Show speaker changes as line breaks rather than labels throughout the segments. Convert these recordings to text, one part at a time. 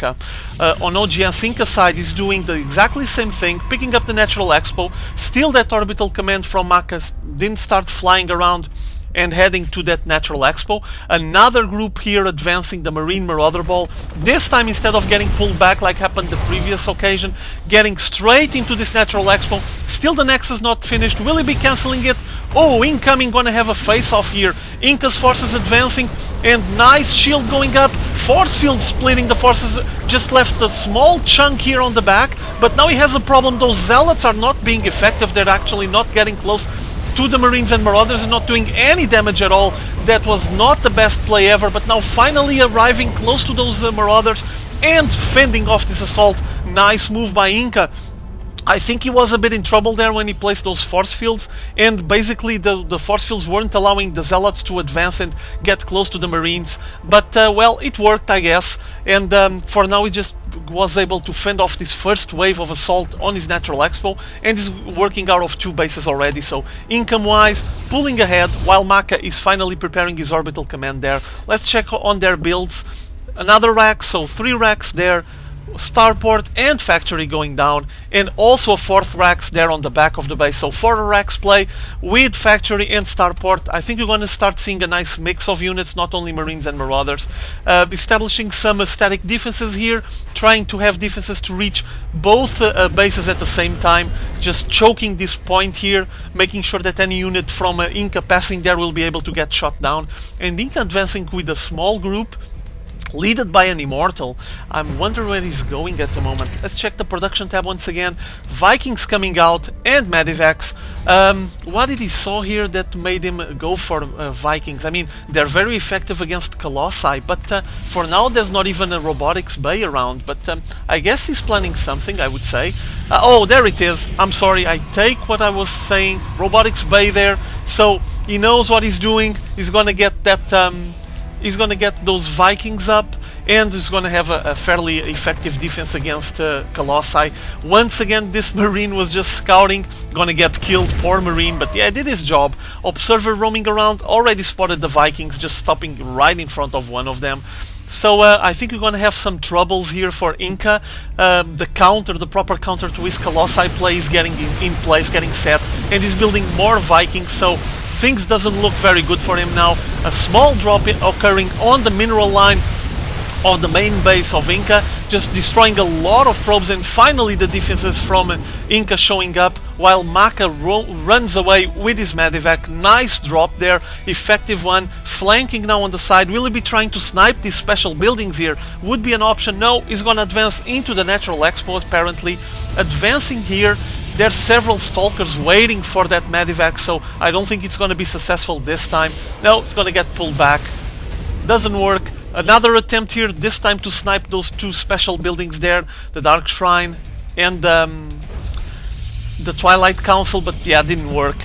Maka. On oGsInCa side, he's doing the exactly same thing, picking up the Natural Expo. Still that orbital command from Maka didn't start flying around and heading to that Natural Expo. Another group here advancing the Marine Marauder Ball. This time, instead of getting pulled back like happened the previous occasion, getting straight into this Natural Expo. Still the Nexus not finished. Will he be cancelling it? Oh, incoming, gonna have a face-off here. Inca's forces advancing, and nice shield going up. Force field splitting, the forces just left a small chunk here on the back, but now he has a problem. Those Zealots are not being effective. They're actually not getting close to the Marines and Marauders and not doing any damage at all. That was not the best play ever, but now finally arriving close to those Marauders and fending off this assault. Nice move by Inca. I think he was a bit in trouble there when he placed those force fields, and basically the force fields weren't allowing the Zealots to advance and get close to the Marines, but well, it worked, I guess, and for now he just was able to fend off this first wave of assault on his Natural Expo, and is working out of 2 bases already, so income wise pulling ahead while Maka is finally preparing his orbital command there. Let's check on their builds. Another rack, so 3 racks there, starport and factory going down, and also a 4th racks there on the back of the base. So 4 racks play with factory and starport. I think you're going to start seeing a nice mix of units, not only Marines and Marauders. Establishing some static defenses here, trying to have defenses to reach both bases at the same time, just choking this point here, making sure that any unit from Inca passing there will be able to get shot down. And Inca advancing with a small group, leaded by an Immortal. I'm wondering where he's going at the moment. Let's check the production tab once again. Vikings coming out and Medivacs. What did he saw here that made him go for Vikings? I mean, they're very effective against Colossi, but for now there's not even a robotics bay around. But I guess he's planning something, I would say. Oh, there it is. I'm sorry, I take what I was saying. Robotics bay there. So he knows what he's doing. He's gonna get that he's going to get those Vikings up, and he's going to have a fairly effective defense against Colossi. Once again, this Marine was just scouting, going to get killed, poor Marine, but yeah, did his job. Observer roaming around, already spotted the Vikings, just stopping right in front of one of them. So I think we're going to have some troubles here for Inca. The proper counter to his Colossi play is getting in place, getting set, and he's building more Vikings, so things doesn't look very good for him now. A small drop occurring on the mineral line on the main base of Inca, just destroying a lot of probes, and finally the defenses from Inca showing up while Maka runs away with his Medivac. Nice drop there, effective one, flanking now on the side. Will he be trying to snipe these special buildings here? Would be an option. No, he's gonna advance into the Natural Expo apparently. Advancing here, there's several Stalkers waiting for that Medivac, so I don't think it's going to be successful this time. No, it's going to get pulled back. Doesn't work. Another attempt here, this time to snipe those 2 special buildings there, the Dark Shrine and the Twilight Council, but yeah, didn't work.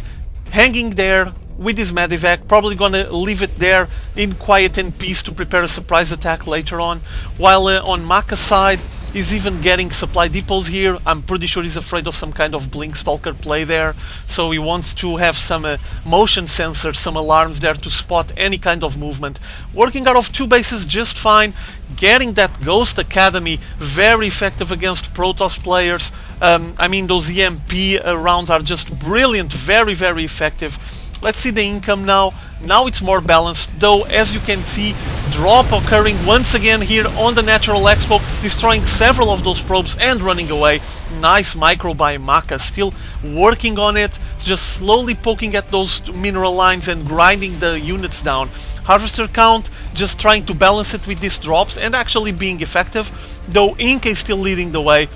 Hanging there with his Medivac, probably going to leave it there in quiet and peace to prepare a surprise attack later on. While on Maka's side, he's even getting supply depots here. I'm pretty sure he's afraid of some kind of Blink Stalker play there, so he wants to have some motion sensors, some alarms there to spot any kind of movement. Working out of 2 bases just fine, getting that Ghost Academy very effective against Protoss players. I mean, those EMP rounds are just brilliant, very, very effective. Let's see the income now. Now it's more balanced, though as you can see, drop occurring once again here on the Natural Expo, destroying several of those probes and running away. Nice micro by Maka, still working on it, just slowly poking at those mineral lines and grinding the units down. Harvester count, just trying to balance it with these drops and actually being effective, though Inca is still leading the way.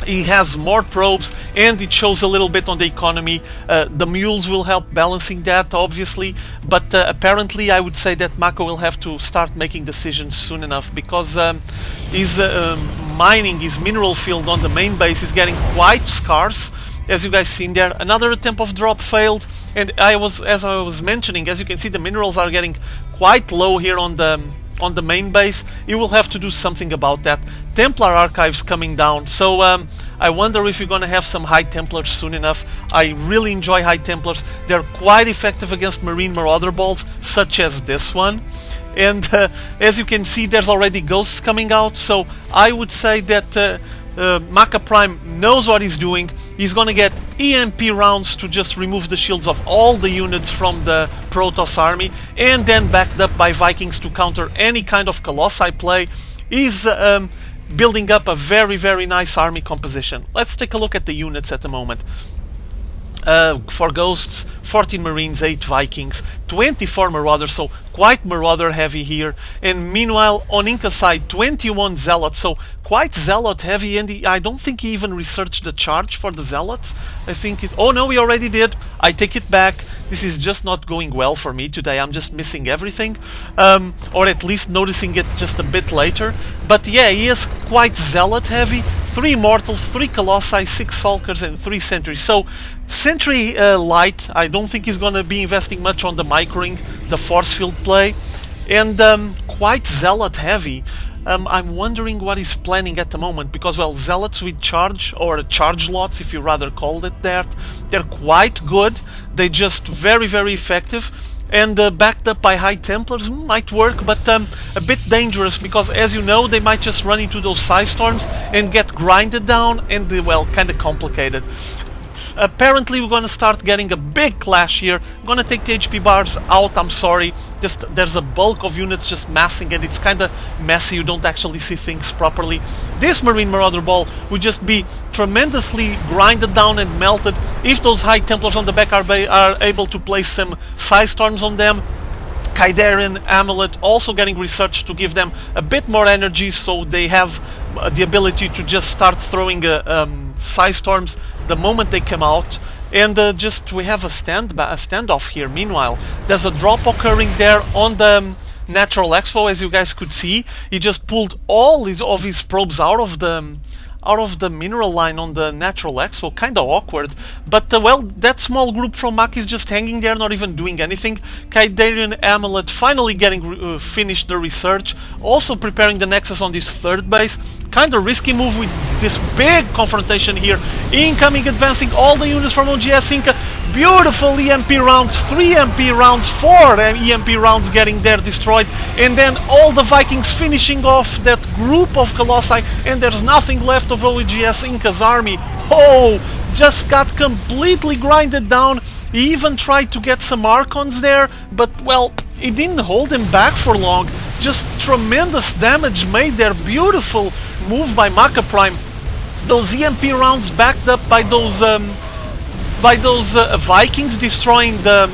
He has more probes, and it shows a little bit on the economy. The mules will help balancing that, obviously, but apparently I would say that Mako will have to start making decisions soon enough, because his mining, his mineral field on the main base is getting quite scarce, as you guys seen there. Another attempt of drop failed, and as I was mentioning, as you can see, the minerals are getting quite low here on the main base. He will have to do something about that. Templar archives coming down, so I wonder if you're gonna have some High Templars soon enough. I really enjoy High Templars. They're quite effective against Marine Marauder balls, such as this one. and as you can see, there's already ghosts coming out, so I would say that MakaPrime knows what he's doing. He's gonna get EMP rounds to just remove the shields of all the units from the Protoss army, and then backed up by Vikings to counter any kind of Colossi play. He's building up a very nice army composition. Let's take a look at the units at the moment. For Ghosts, 14 Marines, 8 Vikings, 24 Marauders, so quite Marauder heavy here. And meanwhile, on Inca side, 21 Zealots, so quite Zealot heavy, and I don't think he even researched the charge for the Zealots. I think it... Oh no, he already did. I take it back. This is just not going well for me today. I'm just missing everything. Or at least noticing it just a bit later. But yeah, he is quite Zealot heavy. 3 Mortals, 3 Colossi, 6 Sulkers, and 3 Sentries. So, Sentry light, I don't think he's gonna be investing much on the microing, the force field play. And quite Zealot heavy. I'm wondering what he's planning at the moment, because, well, Zealots with charge, or charge lots if you rather call it that, they're quite good. They're just very effective. And backed up by High Templars might work, but a bit dangerous, because as you know, they might just run into those Psi Storms and get grinded down, and well, kinda complicated. Apparently we're gonna start getting a big clash here. I'm gonna take the HP bars out, I'm sorry. Just there's a bulk of units just massing, and it's kinda messy, you don't actually see things properly. This Marine Marauder Ball would just be tremendously grinded down and melted if those High Templars on the back are able to place some Psi Storms on them. Kaidarian Amulet also getting researched to give them a bit more energy, so they have the ability to just start throwing Psi Storms the moment they come out. And just we have a standoff here. Meanwhile, there's a drop occurring there on the Natural Expo, as you guys could see. He just pulled all of his probes out of the mineral line on the Natural Expo. Kinda awkward, but well, that small group from Mak is just hanging there, not even doing anything. Kaidarian Amulet finally getting finished the research, also preparing the Nexus on this third base. Kinda risky move with this big confrontation here. Incoming, advancing all the units from oGsInCa. Beautiful EMP rounds, 3 EMP rounds, 4 EMP rounds getting there destroyed, and then all the Vikings finishing off that group of Colossi, and there's nothing left of oGsInCa's army. Oh, just got completely grinded down. He even tried to get some Archons there, but well, it didn't hold him back for long. Just tremendous damage made there. Beautiful move by MakaPrime. Those EMP rounds backed up by those Vikings destroying the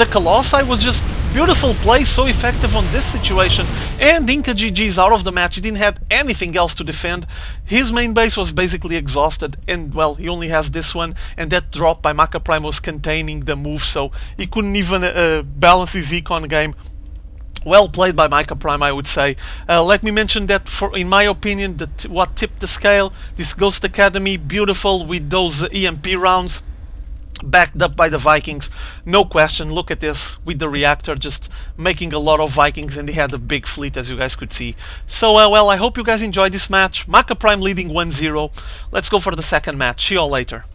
Colossi was just beautiful play, so effective on this situation. And Inca GG's out of the match. He didn't have anything else to defend. His main base was basically exhausted, and well, he only has this one, and that drop by MakaPrime was containing the move, so he couldn't even balance his econ game. Well played by MakaPrime, I would say. Let me mention that, in my opinion, what tipped the scale, this Ghost Academy, beautiful with those EMP rounds, backed up by the Vikings, no question. Look at this, with the reactor just making a lot of Vikings, and they had a big fleet, as you guys could see. So well, I hope you guys enjoyed this match. MakaPrime leading 1-0. Let's go for the second match. See you all later.